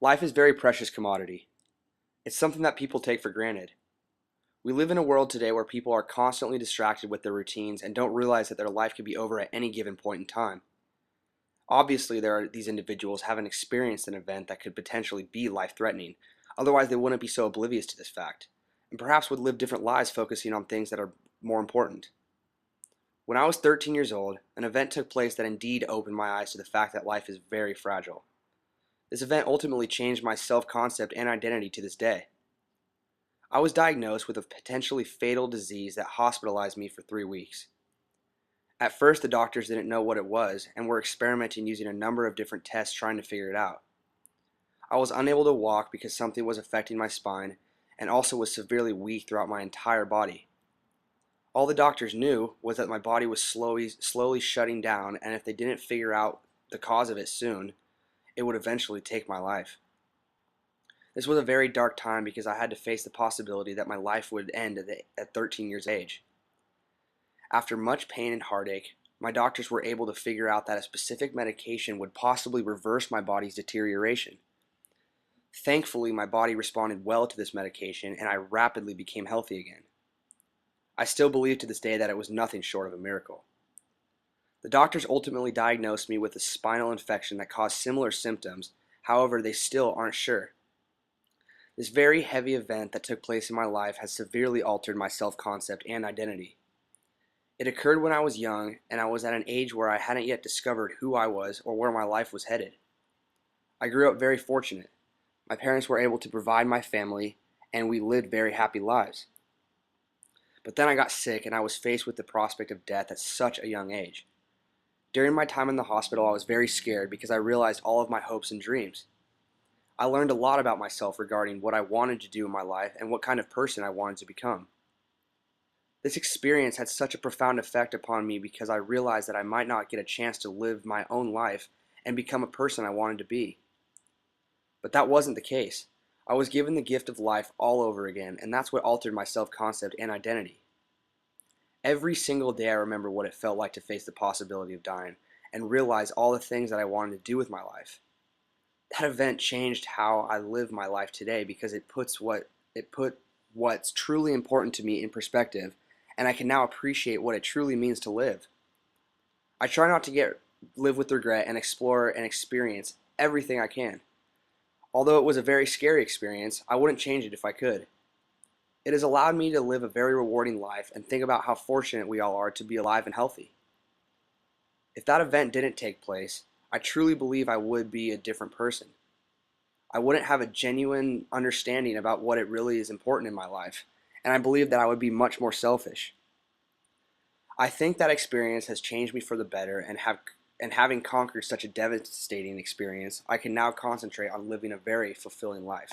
Life is a very precious commodity. It's something that people take for granted. We live in a world today where people are constantly distracted with their routines and don't realize that their life could be over at any given point in time. Obviously, there are these individuals haven't experienced an event that could potentially be life-threatening. Otherwise, they wouldn't be so oblivious to this fact, and perhaps would live different lives focusing on things that are more important. When I was 13 years old, an event took place that indeed opened my eyes to the fact that life is very fragile. This event ultimately changed my self-concept and identity to this day. I was diagnosed with a potentially fatal disease that hospitalized me for 3 weeks. At first, the doctors didn't know what it was and were experimenting using a number of different tests trying to figure it out. I was unable to walk because something was affecting my spine and also was severely weak throughout my entire body. All the doctors knew was that my body was slowly shutting down, and if they didn't figure out the cause of it soon, it would eventually take my life. This was a very dark time because I had to face the possibility that my life would end at 13 years of age. After much pain and heartache, my doctors were able to figure out that a specific medication would possibly reverse my body's deterioration. Thankfully, my body responded well to this medication and I rapidly became healthy again. I still believe to this day that it was nothing short of a miracle. The doctors ultimately diagnosed me with a spinal infection that caused similar symptoms, however, they still aren't sure. This very heavy event that took place in my life has severely altered my self-concept and identity. It occurred when I was young, and I was at an age where I hadn't yet discovered who I was or where my life was headed. I grew up very fortunate. My parents were able to provide my family, and we lived very happy lives. But then I got sick, and I was faced with the prospect of death at such a young age. During my time in the hospital, I was very scared because I realized all of my hopes and dreams. I learned a lot about myself regarding what I wanted to do in my life and what kind of person I wanted to become. This experience had such a profound effect upon me because I realized that I might not get a chance to live my own life and become a person I wanted to be. But that wasn't the case. I was given the gift of life all over again, and that's what altered my self-concept and identity. Every single day I remember what it felt like to face the possibility of dying and realize all the things that I wanted to do with my life. That event changed how I live my life today because it put what's truly important to me in perspective, and I can now appreciate what it truly means to live. I try not to live with regret and explore and experience everything I can. Although it was a very scary experience, I wouldn't change it if I could. It has allowed me to live a very rewarding life and think about how fortunate we all are to be alive and healthy. If that event didn't take place, I truly believe I would be a different person. I wouldn't have a genuine understanding about what it really is important in my life, and I believe that I would be much more selfish. I think that experience has changed me for the better, and having conquered such a devastating experience, I can now concentrate on living a very fulfilling life.